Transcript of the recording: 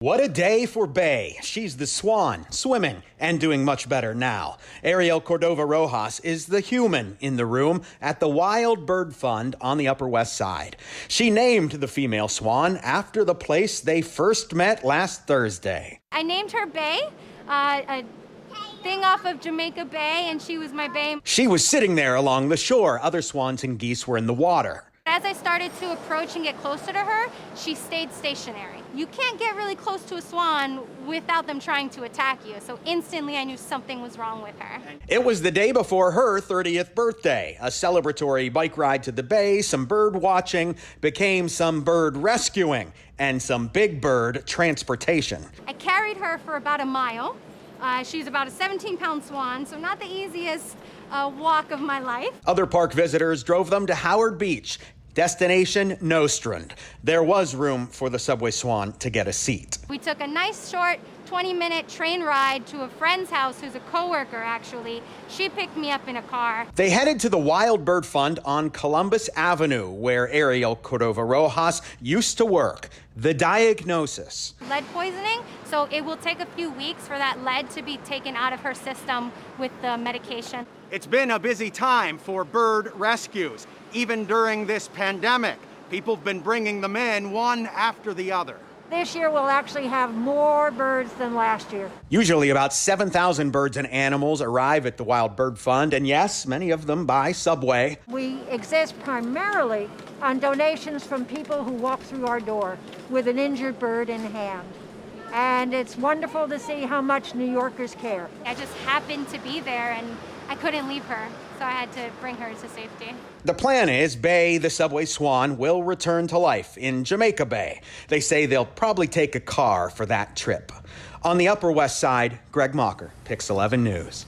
What a day for Bay. She's the Swan, swimming and doing much better now. Ariel Cordova Rojas is the human in the room at the Wild Bird Fund on the Upper West Side. She named the female swan after the place they first met last Thursday. I named her Bay, a thing off of Jamaica Bay, and she was my Bay. She was sitting there along the shore. Other swans and geese were in the water. As I started to approach and get closer to her, she stayed stationary. You can't get really close to a swan without them trying to attack you, so instantly I knew something was wrong with her. It was the day before her 30th birthday. A celebratory bike ride to the bay, some bird watching, became some bird rescuing, and some big bird transportation. I carried her for about a mile. She's about a 17-pound swan, so not the easiest walk of my life. Other park visitors drove them to Howard Beach. Destination Nostrand. There was room for the subway swan to get a seat. We took a nice short 20-minute train ride to a friend's house who's a coworker, actually. She picked me up in a car. They headed to the Wild Bird Fund on Columbus Avenue, where Ariel Cordova Rojas used to work. The diagnosis: lead poisoning, so it will take a few weeks for that lead to be taken out of her system with the medication. It's been a busy time for bird rescues. Even during this pandemic, people have been bringing them in one after the other. This year we'll actually have more birds than last year. Usually about 7,000 birds and animals arrive at the Wild Bird Fund, and yes, many of them by subway. We exist primarily on donations from people who walk through our door with an injured bird in hand. And it's wonderful to see how much New Yorkers care. I just happened to be there and I couldn't leave her, so I had to bring her to safety. The plan is Bay, the subway swan, will return to life in Jamaica Bay. They say they'll probably take a car for that trip. On the Upper West Side, Greg Mocker, Pix 11 News.